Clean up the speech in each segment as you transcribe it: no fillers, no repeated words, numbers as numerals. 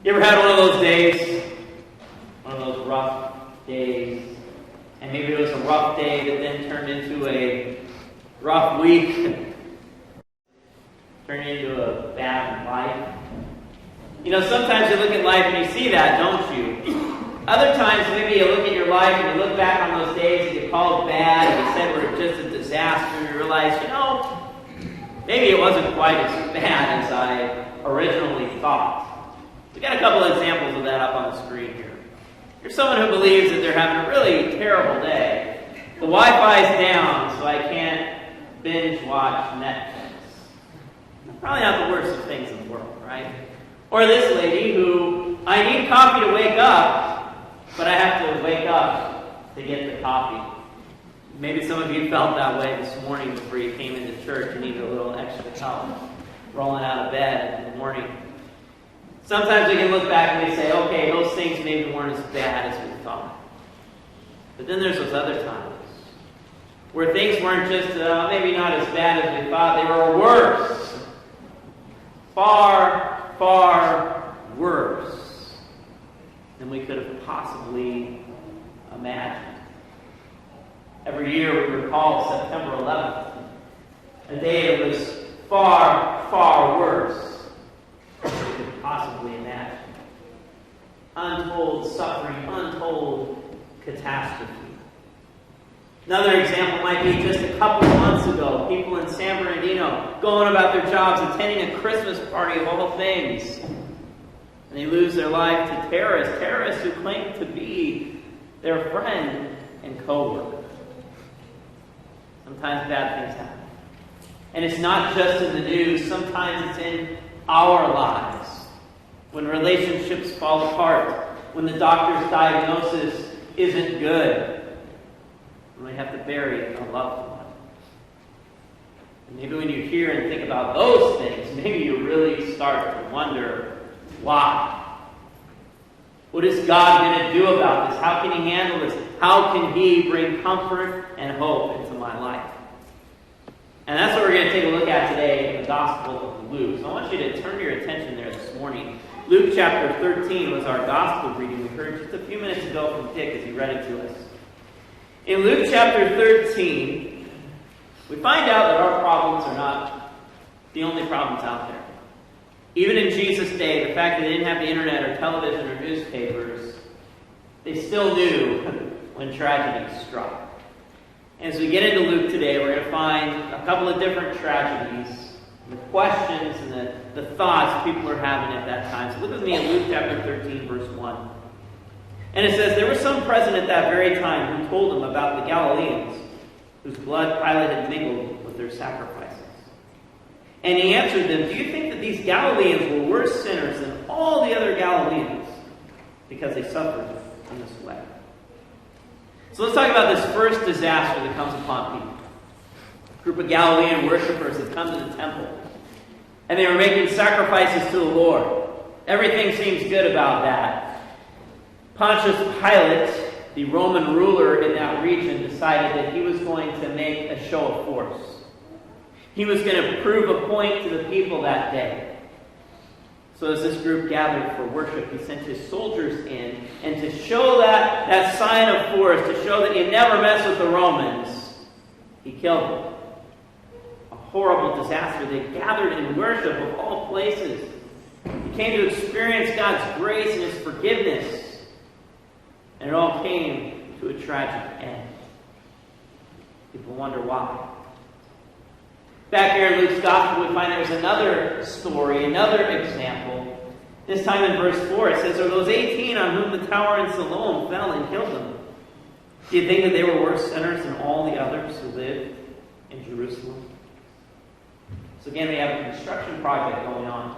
You ever had one of those days? One of those rough days? And maybe it was a rough day that then turned into a rough week. Turned into a bad life. You know, sometimes you look at life and you see that, don't you? Other times, maybe you look at your life and you look back on those days that you called bad and you said were just a disaster, and you realize, you know, maybe it wasn't quite as bad as I originally thought. We've got a couple of examples of that up on the screen here. You're someone who believes that they're having a really terrible day. The Wi-Fi's down, so I can't binge watch Netflix. Probably not the worst of things in the world, right? Or this lady who, I need coffee to wake up, but I have to wake up to get the coffee. Maybe some of you felt that way this morning before you came into church and needed a little extra help rolling out of bed in the morning. Sometimes we can look back and we say, okay, those things maybe weren't as bad as we thought. But then there's those other times where things weren't just maybe not as bad as we thought. They were worse. Far, far worse than we could have possibly imagined. Every year we recall September 11th, a day that was far, far worse than we could possibly imagine. Untold suffering, untold catastrophe. Another example might be just a couple of months ago, people in San Bernardino going about their jobs, attending a Christmas party of all things. And they lose their life to terrorists who claim to be their friend and co-worker. Sometimes bad things happen. And it's not just in the news, sometimes it's in our lives. When relationships fall apart, when the doctor's diagnosis isn't good, when we have to bury a loved one. And maybe when you hear and think about those things, maybe you really start to wonder, why? What is God going to do about this? How can He handle this? How can He bring comfort and hope into my life? And that's what we're going to take a look at today in the Gospel of Luke. So I want you to turn your attention there this morning. Luke chapter 13 was our Gospel reading we heard just a few minutes ago from Dick as he read it to us. In Luke chapter 13, we find out that our problems are not the only problems out there. Even in Jesus' day, the fact that they didn't have the internet or television or newspapers, they still knew when tragedy struck. And as we get into Luke today, we're going to find a couple of different tragedies, the questions and the thoughts people are having at that time. So look with me in Luke chapter 13, verse 1. And it says, there was some present at that very time who told him about the Galileans, whose blood Pilate had mingled with their sacrifices. And he answered them, do you think that these Galileans were worse sinners than all the other Galileans because they suffered in this way? So let's talk about this first disaster that comes upon people. A group of Galilean worshipers had come to the temple, and they were making sacrifices to the Lord. Everything seems good about that. Pontius Pilate, the Roman ruler in that region, decided that he was going to make a show of force. He was going to prove a point to the people that day. So as this group gathered for worship, he sent his soldiers in, and to show that sign of force, to show that you never mess with the Romans, he killed them. A horrible disaster. They gathered in worship of all places. He came to experience God's grace and His forgiveness. And it all came to a tragic end. People wonder why. Back here in Luke's Gospel, we find there's another story, another example. This time in verse 4, it says, are those 18 on whom the tower in Siloam fell and killed them? Do you think that they were worse sinners than all the others who lived in Jerusalem? So again, we have a construction project going on.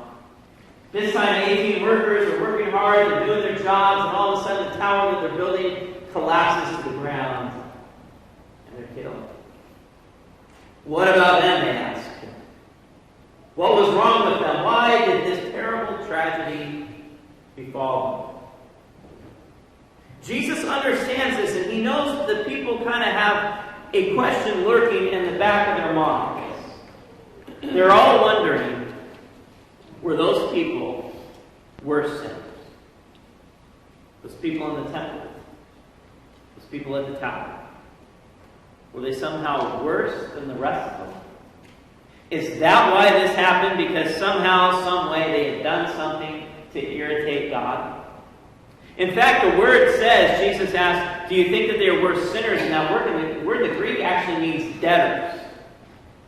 This time, 18 workers are working hard, they're doing their jobs, and all of a sudden the tower that they're building collapses to the ground, and they're killed. What about them, they ask? What was wrong with them? Why did this terrible tragedy befall them? Jesus understands this, and He knows that the people kind of have a question lurking in the back of their minds. They're all wondering, were those people worse sinners? Those people in the temple, those people at the tower, were they somehow worse than the rest of them? Is that why this happened? Because somehow, some way, they had done something to irritate God? In fact, the word says, Jesus asked, do you think that they are worse sinners? And that word in the Greek actually means debtors.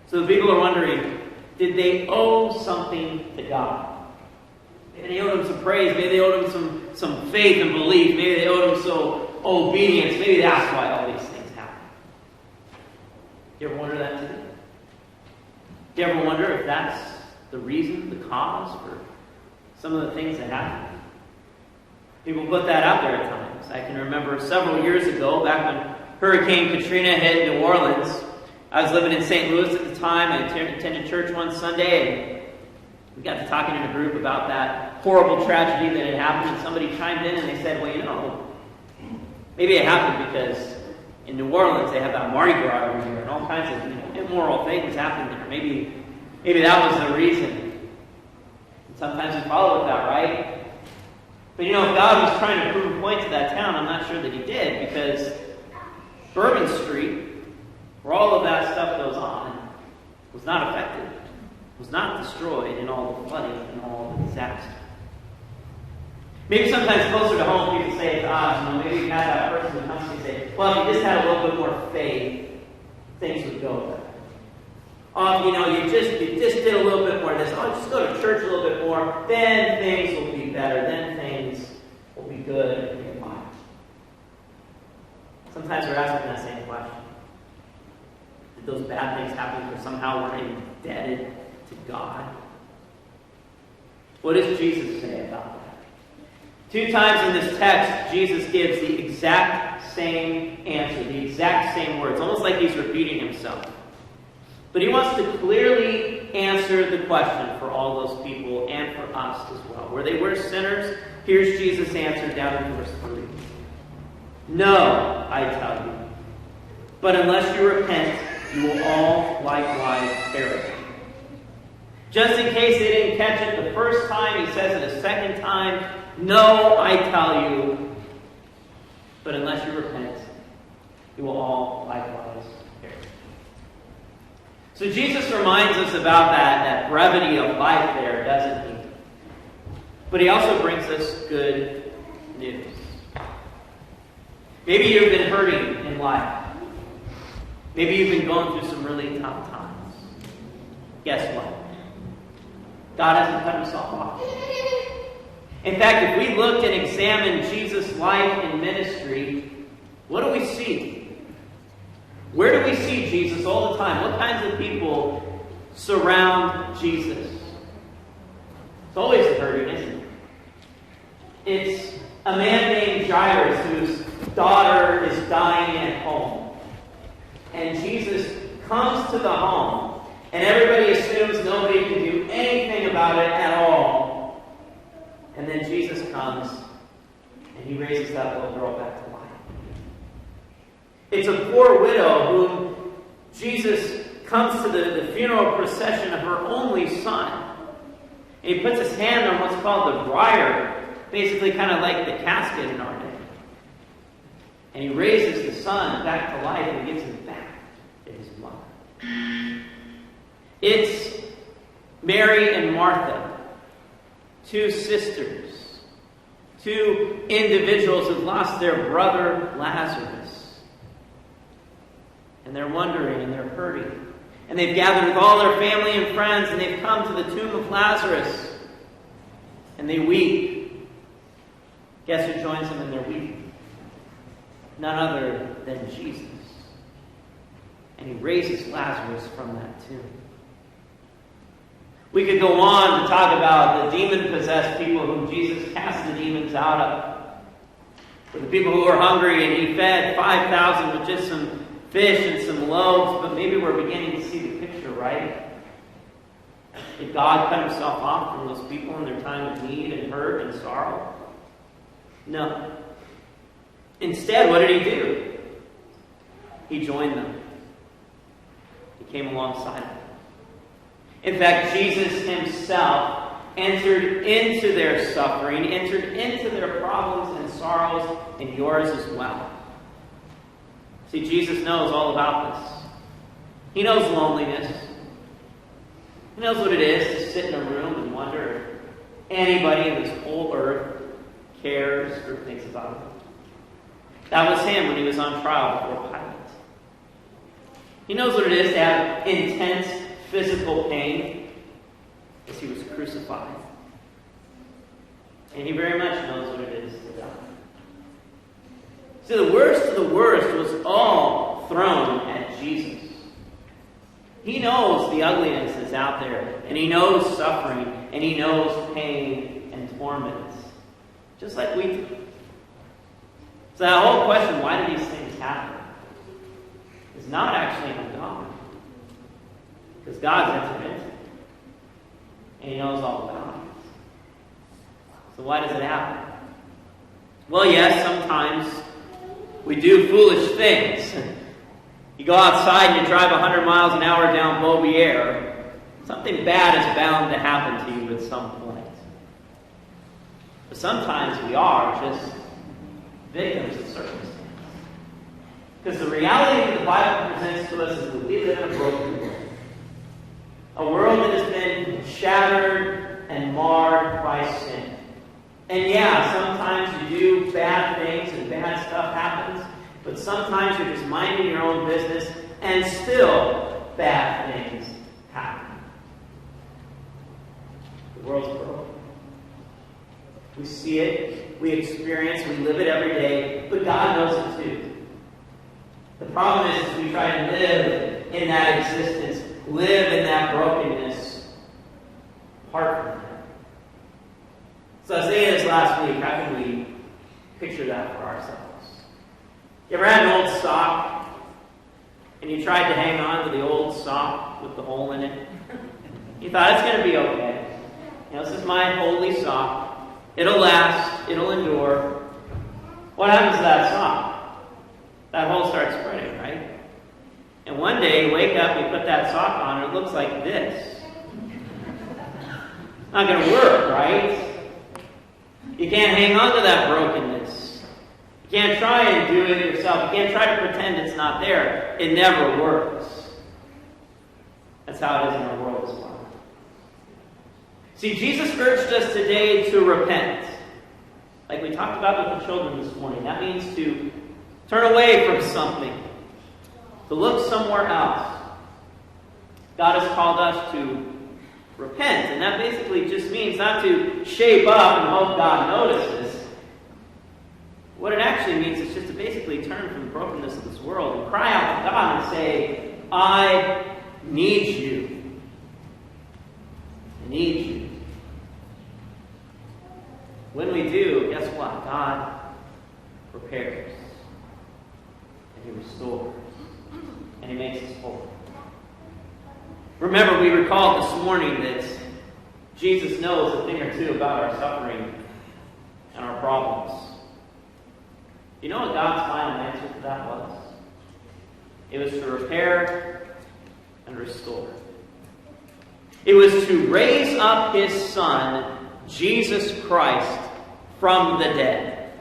So the people are wondering, did they owe something to God? Maybe they owed him some praise. Maybe they owed him some faith and belief. Maybe they owed him some obedience. Maybe that's why all these things happen. You ever wonder that today? Do you ever wonder if that's the reason, the cause for some of the things that happen? People put that out there at times. I can remember several years ago, back when Hurricane Katrina hit New Orleans, I was living in St. Louis at the time. I attended church one Sunday, and we got to talking in a group about that horrible tragedy that had happened, and somebody chimed in and they said, well, maybe it happened because in New Orleans they have that Mardi Gras every year and all kinds of immoral things happen there. Maybe that was the reason. And sometimes we follow with that, right? But if God was trying to prove a point to that town, I'm not sure that he did, because Bourbon Street, where all of that stuff goes on, was not affected, was not destroyed in all the flooding and all the disaster. Maybe sometimes closer to home, people say to us, maybe you have that person who comes to you and say, well, if you just had a little bit more faith, things would go better. You just did a little bit more of this. Just go to church a little bit more, then things will be better, then things will be good in your life. Sometimes we're asking that same question. Did those bad things happen because somehow we're indebted to God? What does Jesus say about that? 2 times in this text, Jesus gives the exact same answer, the exact same words, almost like he's repeating himself. But he wants to clearly answer the question for all those people and for us as well. Were they worse sinners? Here's Jesus' answer down in verse 3. No, I tell you, but unless you repent, you will all likewise perish. Just in case they didn't catch it the first time, he says it a second time, no, I tell you, but unless you repent, you will all likewise perish. So Jesus reminds us about that brevity of life there, doesn't he? But he also brings us good news. Maybe you've been hurting in life. Maybe you've been going through some really tough times. Guess what? God hasn't cut himself off. In fact, if we looked and examined Jesus' life and ministry, what do we see? Where do we see Jesus all the time? What kinds of people surround Jesus? It's always the hurting, isn't it? It's a man named Jairus whose daughter is dying at home. And Jesus comes to the home, and everybody assumes nobody can do anything about it at all. And then Jesus comes, and he raises that little girl back to life. It's a poor widow whom Jesus comes to the funeral procession of her only son. And he puts his hand on what's called the briar, basically kind of like the casket in our day. And he raises the son back to life and gives him back to his mother. It's Mary and Martha, 2 sisters, 2 individuals who've lost their brother Lazarus. And they're wondering and they're hurting. And they've gathered with all their family and friends and they've come to the tomb of Lazarus. And they weep. Guess who joins them in their weeping? None other than Jesus. And he raises Lazarus from that tomb. We could go on to talk about the demon-possessed people whom Jesus cast the demons out of. For the people who were hungry and he fed 5,000 with just some fish and some loaves, but maybe we're beginning to see the picture, right? Did God cut himself off from those people in their time of need and hurt and sorrow? No. Instead, what did he do? He joined them. He came alongside them. In fact, Jesus himself entered into their suffering, entered into their problems and sorrows, and yours as well. See, Jesus knows all about this. He knows loneliness. He knows what it is to sit in a room and wonder if anybody in this whole earth cares or thinks about it. That was him when he was on trial before Pilate. He knows what it is to have intense physical pain as he was crucified. And he very much knows what it is to die. See, the worst of the worst was all thrown at Jesus. He knows the ugliness that's out there, and he knows suffering, and he knows pain and torment, just like we do. So that whole question, why do these things happen, is not actually on God. Because God's entered into it, and he knows all about it. So why does it happen? Well, yes, sometimes we do foolish things. You go outside and you drive 100 miles an hour down Beaubier, something bad is bound to happen to you at some point. But sometimes we are just victims of circumstance. Because the reality that the Bible presents to us is that we live in a broken world. A world that has been shattered and marred by sin. And yeah, sometimes you do bad things and bad stuff happens, but sometimes you're just minding your own business and still bad things happen. The world's broken. We see it, we experience, we live it every day, but God knows it too. The problem is we try to live in that existence, live in that brokenness, apart from Him. So I was saying this last week, how can we picture that for ourselves? You ever had an old sock, and you tried to hang on to the old sock with the hole in it? You thought it's going to be okay. You know, this is my holy sock. It'll last. It'll endure. What happens to that sock? That hole starts spreading, right? And one day you wake up, you put that sock on, and it looks like this. Not going to work, right? You can't hang on to that brokenness. You can't try and do it yourself. You can't try to pretend it's not there. It never works. That's how it is in our world as well. See, Jesus urged us today to repent. Like we talked about with the children this morning. That means to turn away from something. To look somewhere else. God has called us to repent. And that basically just means not to shape up and hope God notices. What it actually means is just to basically turn from the brokenness of this world and cry out to God and say, I need you. I need you. When we do, guess what? God repairs. And He restores. And He makes us whole. Remember, we recalled this morning that Jesus knows a thing or two about our suffering and our problems. You know what God's final answer to that was? It was to repair and restore. It was to raise up His Son, Jesus Christ, from the dead.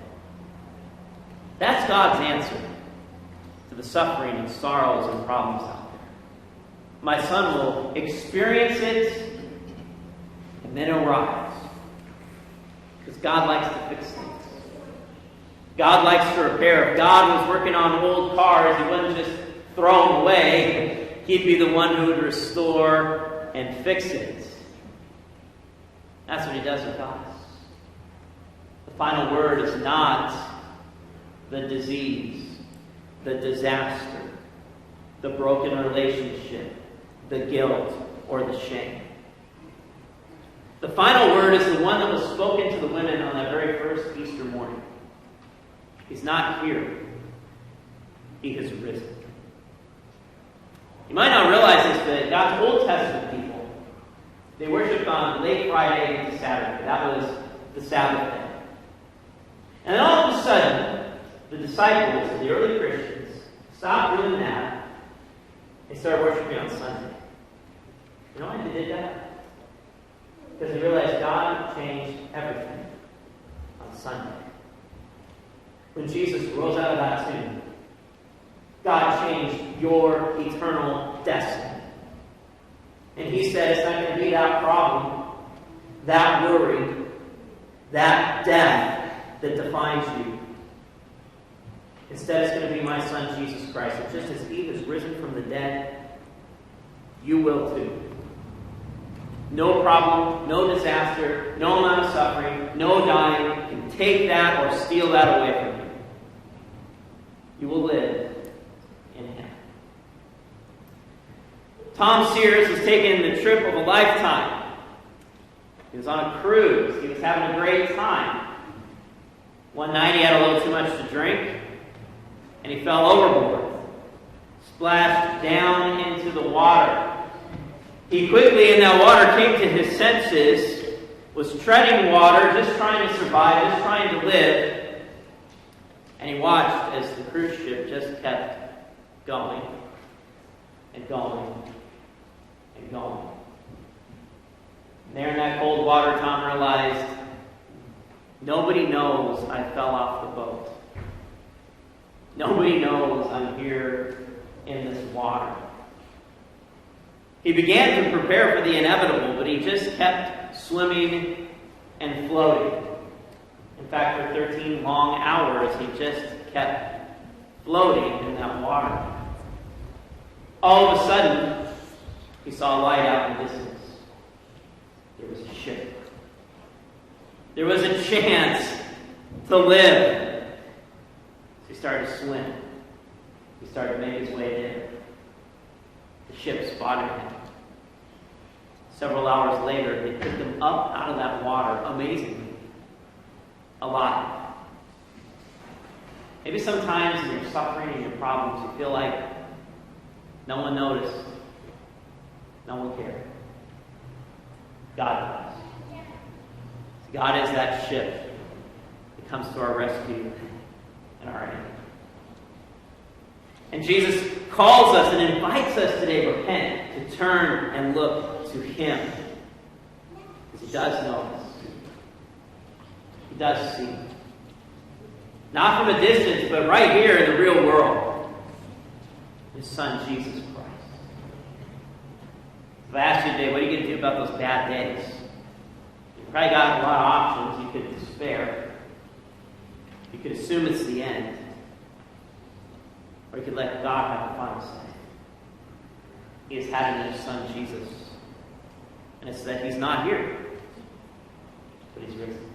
That's God's answer to the suffering and sorrows and problems out there. My Son will experience it, and then He'll rise. Because God likes to fix things. God likes to repair. If God was working on old cars, He wouldn't just throw them away. He'd be the one who would restore and fix it. That's what He does with us. The final word is not the disease, the disaster, the broken relationship, the guilt, or the shame. The final word is the one that was spoken to the women on that very first Easter morning. He's not here. He has risen. You might not realize this, but God's Old Testament people, they worshipped on late Friday into Saturday. That was the Sabbath day. And then all of a sudden, the disciples, the early Christians, stopped doing that. They started worshiping on Sunday. You know why they did that? Because he realized God changed everything on Sunday. When Jesus rose out of that tomb, God changed your eternal destiny. And he said it's not going to be that problem, that worry, that death that defines you. Instead, it's going to be my Son, Jesus Christ. And just as he was risen from the dead, you will too. No problem, no disaster, no amount of suffering, no dying can take that or steal that away from you. You will live in him. Tom Sears was taking the trip of a lifetime. He was on a cruise. He was having a great time. One night he had a little too much to drink, and he fell overboard, splashed down into the water. He quickly, in that water, came to his senses, was treading water, just trying to survive, just trying to live. And he watched as the cruise ship just kept going and going and going. And there in that cold water, Tom realized, nobody knows I fell off the boat. Nobody knows I'm here in this water. He began to prepare for the inevitable, but he just kept swimming and floating. In fact, for 13 long hours, he just kept floating in that water. All of a sudden, he saw a light out in the distance. There was a ship. There was a chance to live. So he started to swim. He started to make his way there. The ship spotted him. Several hours later, they picked him up out of that water, amazingly, alive. Maybe sometimes in your suffering and your problems, you feel like no one noticed, no one cared. God does. God is that ship that comes to our rescue and our aid. And Jesus calls us and invites us today to repent, to turn and look to him. Because he does know us. He does see. Not from a distance, but right here in the real world. His Son, Jesus Christ. If I asked you today, what are you going to do about those bad days? You've probably got a lot of options. You could despair. You could assume it's the end. Or you could let God have the final say. He has had it in his Son, Jesus. And it's that he's not here, but he's risen.